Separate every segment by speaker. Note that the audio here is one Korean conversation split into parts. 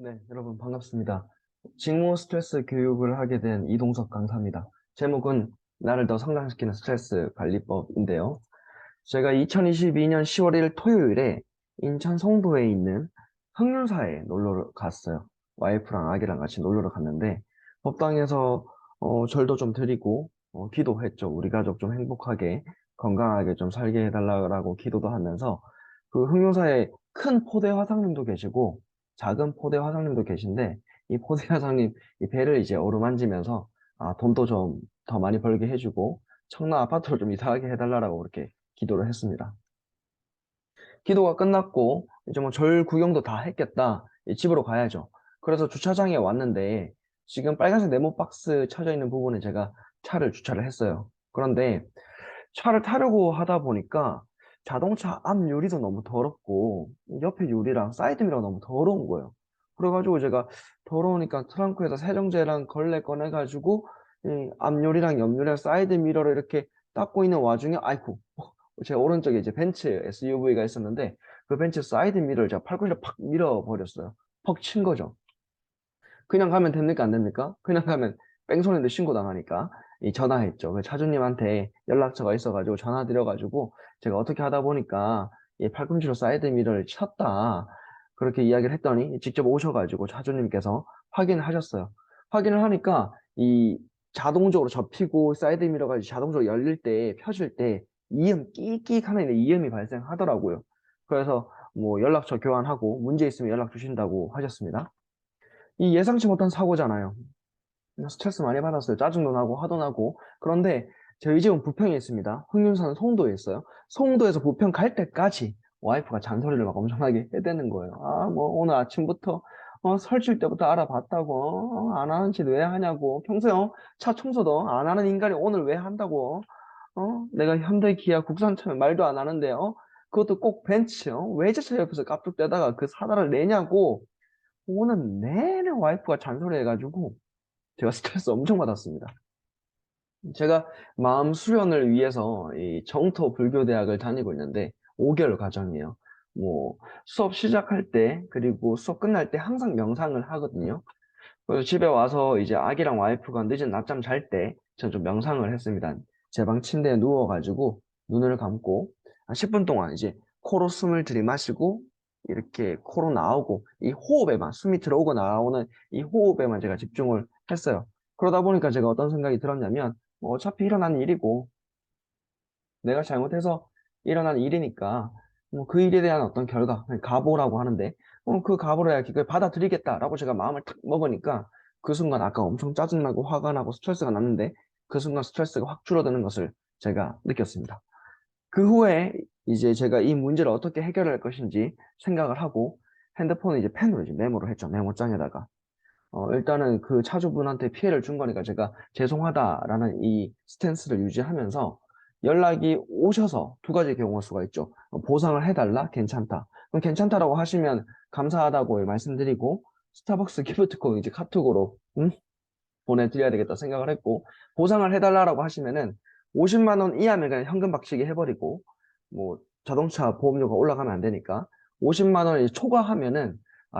Speaker 1: 네, 여러분 반갑습니다. 직무 스트레스 교육을 하게 된 이동석 강사입니다. 제목은 나를 더 성장시키는 스트레스 관리법인데요. 제가 2022년 10월 1일 토요일에 인천 송도에 있는 흑륜사에 놀러 갔어요. 와이프랑 아기랑 같이 놀러 갔는데 법당에서 절도 좀 드리고 기도했죠. 우리 가족 좀 행복하게 건강하게 좀 살게 해달라고 기도도 하면서 그 흑륜사에 큰 포대 화상님도 계시고 작은 포대 화상님도 계신데 이 포대 화상님 이 배를 이제 어루만지면서 돈도 좀 더 많이 벌게 해주고 청라 아파트를 좀 이사하게 해달라고 그렇게 기도를 했습니다. 기도가 끝났고 이제 뭐 절 구경도 다 했겠다. 이제 집으로 가야죠. 그래서 주차장에 왔는데 지금 빨간색 네모 박스 쳐져 있는 부분에 제가 차를 주차를 했어요. 그런데 차를 타려고 하다 보니까 자동차 앞 유리도 너무 더럽고 옆에 유리랑 사이드 미러가 너무 더러운 거예요. 그래가지고 제가 더러우니까 트렁크에서 세정제랑 걸레 꺼내가지고 이 앞유리랑 옆유리랑 사이드 미러를 이렇게 닦고 있는 와중에 아이쿠 제 오른쪽에 이제 벤츠 SUV가 있었는데 그 벤츠 사이드 미러를 제가 팔꿈치로 팍 밀어버렸어요. 퍽 친 거죠. 그냥 가면 됩니까? 안 됩니까? 그냥 가면 뺑소니인데 신고 당하니까 이 전화했죠. 그 차주님한테 연락처가 있어가지고 전화 드려가지고 제가 어떻게 하다 보니까 이 팔꿈치로 사이드 미러를 쳤다. 그렇게 이야기를 했더니 직접 오셔가지고 차주님께서 확인을 하셨어요. 확인을 하니까 이 자동적으로 접히고 사이드 미러가 이제 자동적으로 열릴 때 펴질 때 이음 끼익 하는 이음이 발생하더라고요. 그래서 뭐 연락처 교환하고 문제 있으면 연락 주신다고 하셨습니다. 이 예상치 못한 사고잖아요. 스트레스 많이 받았어요. 짜증도 나고 화도 나고. 그런데 저희 집은 부평에 있습니다. 흑륜사는 송도에 있어요. 송도에서 부평 갈 때까지 와이프가 잔소리를 막 엄청나게 해대는 거예요. 뭐 오늘 아침부터 설칠 때부터 알아봤다고 안 하는 짓 왜 하냐고. 평소에 차 청소도 안 하는 인간이 오늘 왜 한다고. 내가 현대 기아 국산차면 말도 안 하는데 그것도 꼭 벤츠 외제차 옆에서 깝죽대다가 그 사다를 내냐고 오는 내내 와이프가 잔소리해가지고 제가 스트레스 엄청 받았습니다. 제가 마음 수련을 위해서 이 정토 불교대학을 다니고 있는데 5개월 과정이에요. 뭐 수업 시작할 때 그리고 수업 끝날 때 항상 명상을 하거든요. 그래서 집에 와서 이제 아기랑 와이프가 늦은 낮잠 잘 때 전 좀 명상을 했습니다. 제 방 침대에 누워가지고 눈을 감고 한 10분 동안 이제 코로 숨을 들이마시고 이렇게 코로 나오고 이 호흡에만 숨이 들어오고 나오는 이 호흡에만 제가 집중을 했어요. 그러다 보니까 제가 어떤 생각이 들었냐면 뭐 어차피 일어난 일이고 내가 잘못해서 일어난 일이니까 뭐 그 일에 대한 어떤 결과, 가보라고 하는데 그 가보를 내가 기꺼이 받아들이겠다라고 제가 마음을 탁 먹으니까 그 순간 아까 엄청 짜증나고 화가 나고 스트레스가 났는데 그 순간 스트레스가 확 줄어드는 것을 제가 느꼈습니다. 그 후에 이제 제가 이 문제를 어떻게 해결할 것인지 생각을 하고 핸드폰을 이제 펜으로 이제 메모를 했죠. 메모장에다가. 일단은 그 차주분한테 피해를 준 거니까 제가 죄송하다라는 이 스탠스를 유지하면서 연락이 오셔서 두 가지 경우일 수가 있죠. 보상을 해달라, 괜찮다. 그럼 괜찮다라고 하시면 감사하다고 말씀드리고 스타벅스 기프트콘 이제 카톡으로 보내드려야 되겠다 생각을 했고 보상을 해달라라고 하시면은 50만 원 이하면 그냥 현금 박치기 해버리고 뭐 자동차 보험료가 올라가면 안 되니까 50만 원을 초과하면은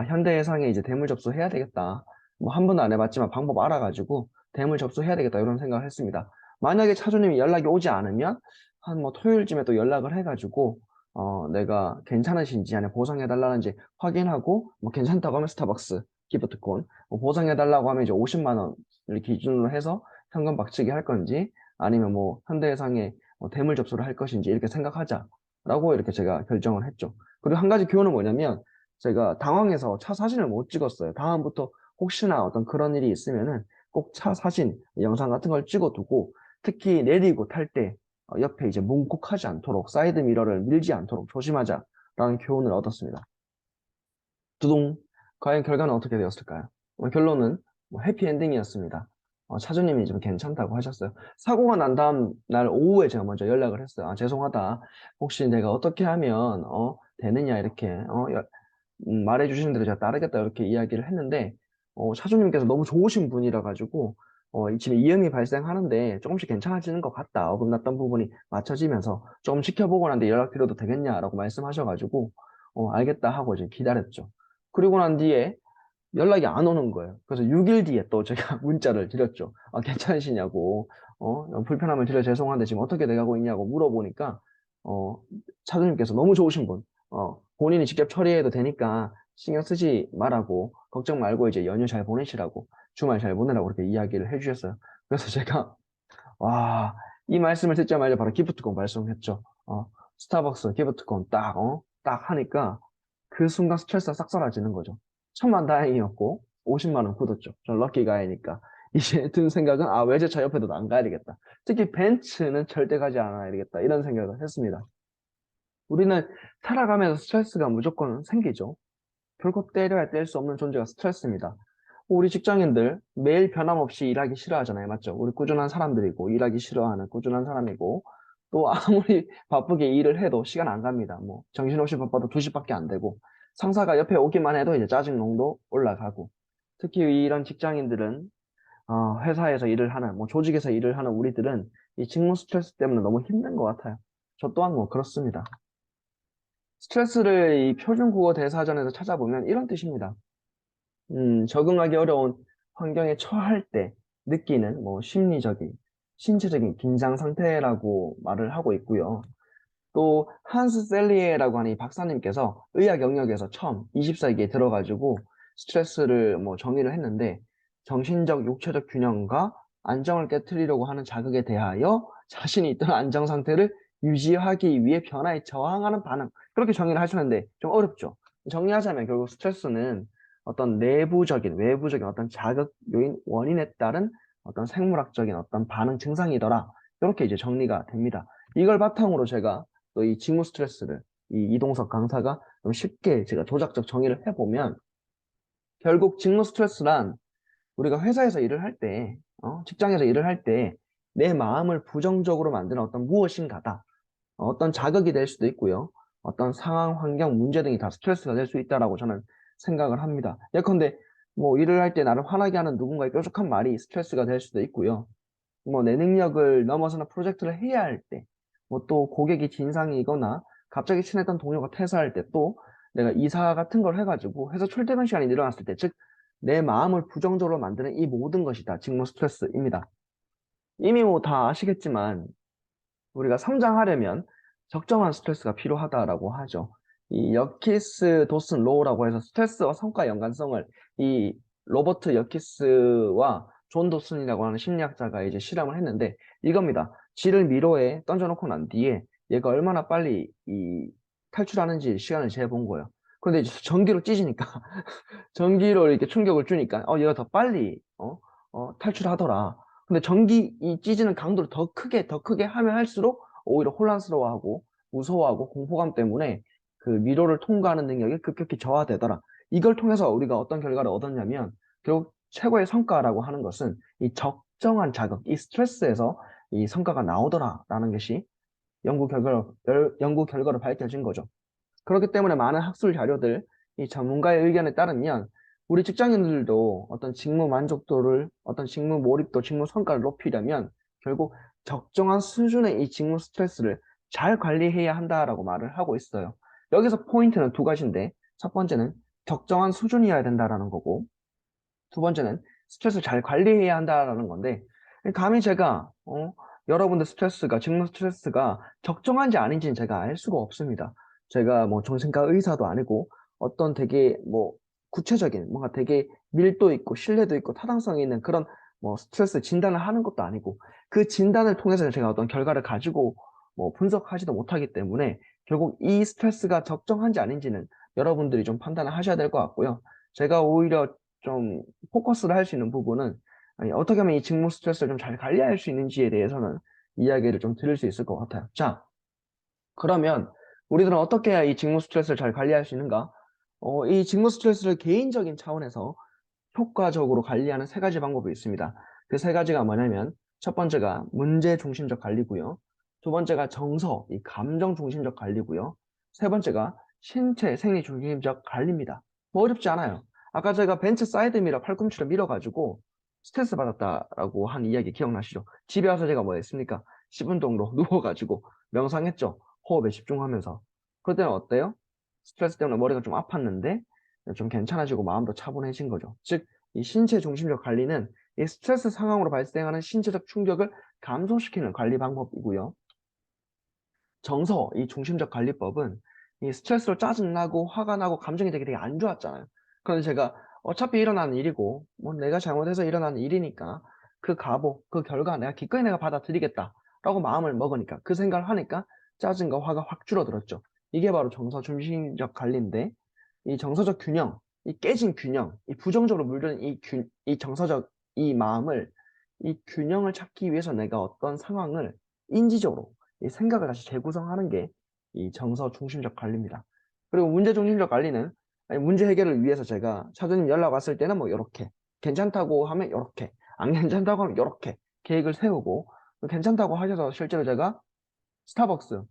Speaker 1: 현대해상에 이제 대물 접수해야 되겠다. 뭐 한 번도 안 해봤지만 방법 알아가지고 대물 접수해야 되겠다 이런 생각을 했습니다. 만약에 차주님이 연락이 오지 않으면 한 뭐 토요일쯤에 또 연락을 해가지고 내가 괜찮으신지 아니면 보상해달라는지 확인하고 뭐 괜찮다고 하면 스타벅스 기프트콘 뭐 보상해달라고 하면 이제 50만 원을 기준으로 해서 현금 박치기 할 건지 아니면 뭐 현대해상에 뭐 대물 접수를 할 것인지 이렇게 생각하자라고 이렇게 제가 결정을 했죠. 그리고 한 가지 교훈은 뭐냐면 제가 당황해서 차 사진을 못 찍었어요. 다음부터 혹시나 어떤 그런 일이 있으면은 꼭 차 사진, 영상 같은 걸 찍어두고 특히 내리고 탈 때 옆에 이제 뭉콕하지 않도록 사이드 미러를 밀지 않도록 조심하자라는 교훈을 얻었습니다. 두둥. 과연 결과는 어떻게 되었을까요? 결론은 뭐 해피엔딩이었습니다. 차주님이 좀 괜찮다고 하셨어요. 사고가 난 다음 날 오후에 제가 먼저 연락을 했어요. 죄송하다. 혹시 내가 어떻게 하면 되느냐 이렇게 말해주시는 대로 제가 따르겠다 이렇게 이야기를 했는데 차주님께서 너무 좋으신 분이라 가지고 지금 이음이 발생하는데 조금씩 괜찮아지는 것 같다. 어긋났던 부분이 맞춰지면서 좀 지켜보고 난데 연락 드려도 되겠냐라고 말씀하셔가지고 알겠다 하고 이제 기다렸죠. 그리고 난 뒤에 연락이 안 오는 거예요. 그래서 6일 뒤에 또 제가 문자를 드렸죠. 아, 괜찮으시냐고, 불편함을 드려 죄송한데 지금 어떻게 돼가고 있냐고 물어보니까, 어, 차주님께서 너무 좋으신 분, 본인이 직접 처리해도 되니까 신경 쓰지 말라고, 걱정 말고 이제 연휴 잘 보내시라고, 주말 잘 보내라고 그렇게 이야기를 해주셨어요. 그래서 제가, 와, 이 말씀을 듣자마자 바로 기프트콘 발송했죠. 스타벅스 기프트콘 딱 하니까 그 순간 스트레스가 싹 사라지는 거죠. 천만다행이었고 50만 원 굳었죠. 전 럭키 가이니까. 이제 든 생각은 외제차 옆에도 안 가야 되겠다. 특히 벤츠는 절대 가지 않아야 되겠다. 이런 생각을 했습니다. 우리는 살아가면서 스트레스가 무조건 생기죠. 결국 때려야 뗄 수 없는 존재가 스트레스입니다. 우리 직장인들 매일 변함없이 일하기 싫어하잖아요. 맞죠? 우리 꾸준한 사람들이고 일하기 싫어하는 꾸준한 사람이고 또 아무리 바쁘게 일을 해도 시간 안 갑니다. 뭐 정신없이 바빠도 2시밖에 안 되고 상사가 옆에 오기만 해도 이제 짜증 농도 올라가고 특히 이런 직장인들은 회사에서 일을 하는 뭐 조직에서 일을 하는 우리들은 이 직무 스트레스 때문에 너무 힘든 것 같아요. 저 또한 뭐 그렇습니다. 스트레스를 이 표준국어 대사전에서 찾아보면 이런 뜻입니다. 적응하기 어려운 환경에 처할 때 느끼는 뭐 심리적인, 신체적인 긴장 상태라고 말을 하고 있고요. 또 한스 셀리에라고 하는 이 박사님께서 의학 영역에서 처음 20세기에 들어가지고 스트레스를 뭐 정의를 했는데 정신적, 육체적 균형과 안정을 깨트리려고 하는 자극에 대하여 자신이 있던 안정 상태를 유지하기 위해 변화에 저항하는 반응. 그렇게 정의를 하시는데 좀 어렵죠. 정리하자면 결국 스트레스는 어떤 내부적인, 외부적인 어떤 자극 요인, 원인에 따른 어떤 생물학적인 어떤 반응 증상이더라. 이렇게 이제 정리가 됩니다. 이걸 바탕으로 제가 또 이 직무 스트레스를 이 이동석 강사가 좀 쉽게 제가 조작적 정의를 해보면 결국 직무 스트레스란 우리가 회사에서 일을 할 때, 직장에서 일을 할 때 내 마음을 부정적으로 만드는 어떤 무엇인가다. 어떤 자극이 될 수도 있고요. 어떤 상황, 환경, 문제 등이 다 스트레스가 될 수 있다라고 저는 생각을 합니다. 예컨대 뭐 일을 할 때 나를 화나게 하는 누군가의 뾰족한 말이 스트레스가 될 수도 있고요. 뭐 내 능력을 넘어서는 프로젝트를 해야 할 때, 뭐 또 고객이 진상이거나 갑자기 친했던 동료가 퇴사할 때, 또 내가 이사 같은 걸 해가지고 회사 출퇴근 시간이 늘어났을 때, 즉 내 마음을 부정적으로 만드는 이 모든 것이 다 직무 스트레스입니다. 이미 뭐 다 아시겠지만 우리가 성장하려면 적정한 스트레스가 필요하다라고 하죠. 이 여키스 도슨 로우라고 해서 스트레스와 성과 연관성을 이 로버트 여키스와 존 도슨이라고 하는 심리학자가 이제 실험을 했는데 이겁니다. 쥐를 미로에 던져놓고 난 뒤에 얘가 얼마나 빨리 이 탈출하는지 시간을 재본 거예요. 그런데 이제 전기로 찢으니까 전기로 이렇게 충격을 주니까 얘가 더 빨리 탈출하더라. 근데 전기 이 찢는 강도를 더 크게 하면 할수록 오히려 혼란스러워하고 무서워하고 공포감 때문에 그 미로를 통과하는 능력이 급격히 저하되더라. 이걸 통해서 우리가 어떤 결과를 얻었냐면 결국 최고의 성과라고 하는 것은 이 적정한 자극, 이 스트레스에서 이 성과가 나오더라라는 것이 연구 결과로 밝혀진 거죠. 그렇기 때문에 많은 학술 자료들, 이 전문가의 의견에 따르면 우리 직장인들도 어떤 직무 만족도를, 어떤 직무 몰입도, 직무 성과를 높이려면 결국 적정한 수준의 이 직무 스트레스를 잘 관리해야 한다라고 말을 하고 있어요. 여기서 포인트는 두 가지인데, 첫 번째는 적정한 수준이어야 된다라는 거고, 두 번째는 스트레스를 잘 관리해야 한다라는 건데, 감히 제가, 여러분들 스트레스가, 직무 스트레스가 적정한지 아닌지는 제가 알 수가 없습니다. 제가 뭐 정신과 의사도 아니고, 어떤 되게 뭐 구체적인, 뭔가 되게 밀도 있고, 신뢰도 있고, 타당성이 있는 그런 뭐 스트레스 진단을 하는 것도 아니고, 그 진단을 통해서 제가 어떤 결과를 가지고 뭐 분석하지도 못하기 때문에, 결국 이 스트레스가 적정한지 아닌지는 여러분들이 좀 판단을 하셔야 될 것 같고요. 제가 오히려 좀 포커스를 할 수 있는 부분은 아니, 어떻게 하면 이 직무 스트레스를 좀 잘 관리할 수 있는지에 대해서는 이야기를 좀 드릴 수 있을 것 같아요. 자, 그러면 우리들은 어떻게 해야 이 직무 스트레스를 잘 관리할 수 있는가? 이 직무 스트레스를 개인적인 차원에서 효과적으로 관리하는 세 가지 방법이 있습니다. 그 세 가지가 뭐냐면 첫 번째가 문제 중심적 관리고요. 두 번째가 정서, 이 감정 중심적 관리고요. 세 번째가 신체, 생리 중심적 관리입니다. 뭐 어렵지 않아요. 아까 제가 벤츠 사이드미러 팔꿈치를 밀어가지고 스트레스 받았다라고 한 이야기 기억나시죠? 집에 와서 제가 뭐 했습니까? 10분 정도 누워가지고 명상했죠. 호흡에 집중하면서. 그때는 어때요? 스트레스 때문에 머리가 좀 아팠는데 좀 괜찮아지고 마음도 차분해진 거죠. 즉, 이 신체 중심적 관리는 이 스트레스 상황으로 발생하는 신체적 충격을 감소시키는 관리 방법이고요. 정서, 이 중심적 관리법은 이 스트레스로 짜증나고 화가 나고 감정이 되게 안 좋았잖아요. 그런데 제가 어차피 일어나는 일이고 뭐 내가 잘못해서 일어나는 일이니까 그 가보, 그 결과 내가 기꺼이 내가 받아들이겠다라고 마음을 먹으니까 그 생각을 하니까 짜증과 화가 확 줄어들었죠. 이게 바로 정서 중심적 관리인데 이 정서적 균형, 이 깨진 균형, 이 부정적으로 물드는 이 정서적 이 마음을 이 균형을 찾기 위해서 내가 어떤 상황을 인지적으로 이 생각을 다시 재구성하는 게 이 정서 중심적 관리입니다. 그리고 문제 중심적 관리는 아니, 문제 해결을 위해서 제가 차주님 연락 왔을 때는 뭐 이렇게 괜찮다고 하면 이렇게 안 괜찮다고 하면 이렇게 계획을 세우고 괜찮다고 하셔서 실제로 제가 스타벅스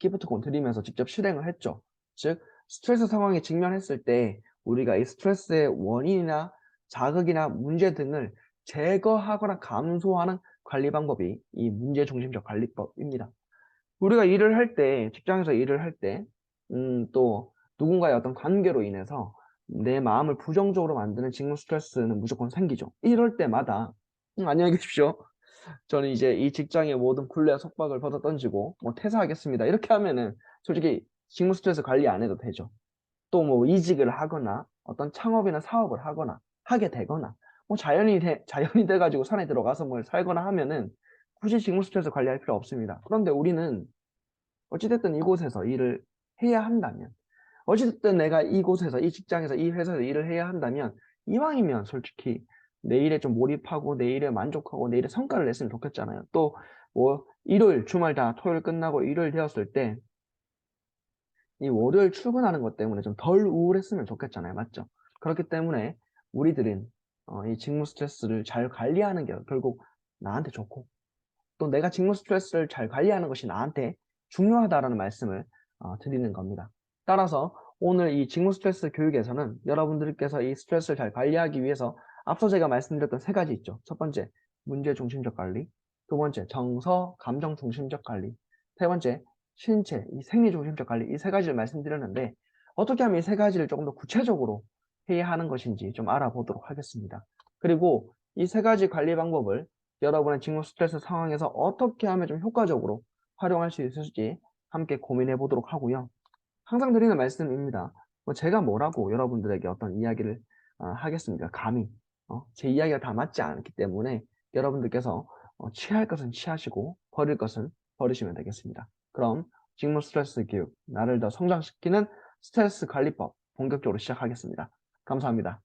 Speaker 1: 기프트콘 드리면서 직접 실행을 했죠. 즉 스트레스 상황에 직면했을 때 우리가 이 스트레스의 원인이나 자극이나 문제 등을 제거하거나 감소하는 관리 방법이 이 문제 중심적 관리법입니다. 우리가 일을 할 때, 직장에서 일을 할 때, 또 누군가의 어떤 관계로 인해서 내 마음을 부정적으로 만드는 직무 스트레스는 무조건 생기죠. 이럴 때마다, 안녕히 계십시오. 저는 이제 이 직장의 모든 굴레와 속박을 벗어 던지고, 뭐 퇴사하겠습니다. 이렇게 하면은 솔직히 직무 스트레스 관리 안 해도 되죠. 또 뭐 이직을 하거나 어떤 창업이나 사업을 하거나 하게 되거나 뭐 자연이 돼가지고 산에 들어가서 뭘 살거나 하면은 굳이 직무 스트레스 관리할 필요 없습니다. 그런데 우리는 어찌됐든 이곳에서 일을 해야 한다면, 어찌됐든 내가 이곳에서, 이 직장에서, 이 회사에서 일을 해야 한다면, 이왕이면 솔직히 내 일에 좀 몰입하고, 내 일에 만족하고, 내 일에 성과를 냈으면 좋겠잖아요. 또, 뭐, 일요일, 주말 다 토요일 끝나고 일요일 되었을 때, 이 월요일 출근하는 것 때문에 좀 덜 우울했으면 좋겠잖아요. 맞죠? 그렇기 때문에 우리들은 이 직무 스트레스를 잘 관리하는 게 결국 나한테 좋고, 또 내가 직무 스트레스를 잘 관리하는 것이 나한테 중요하다라는 말씀을 드리는 겁니다. 따라서 오늘 이 직무 스트레스 교육에서는 여러분들께서 이 스트레스를 잘 관리하기 위해서 앞서 제가 말씀드렸던 세 가지 있죠. 첫 번째, 문제 중심적 관리. 두 번째, 정서, 감정 중심적 관리. 세 번째, 신체, 이 생리 중심적 관리. 이 세 가지를 말씀드렸는데 어떻게 하면 이 세 가지를 조금 더 구체적으로 해야 하는 것인지 좀 알아보도록 하겠습니다. 그리고 이 세 가지 관리 방법을 여러분의 직무 스트레스 상황에서 어떻게 하면 좀 효과적으로 활용할 수 있을지 함께 고민해 보도록 하고요. 항상 드리는 말씀입니다. 뭐 제가 뭐라고 여러분들에게 어떤 이야기를 하겠습니까? 감히 제 이야기가 다 맞지 않기 때문에 여러분들께서 취할 것은 취하시고 버릴 것은 버리시면 되겠습니다. 그럼 직무 스트레스 교육, 나를 더 성장시키는 스트레스 관리법 본격적으로 시작하겠습니다. 감사합니다.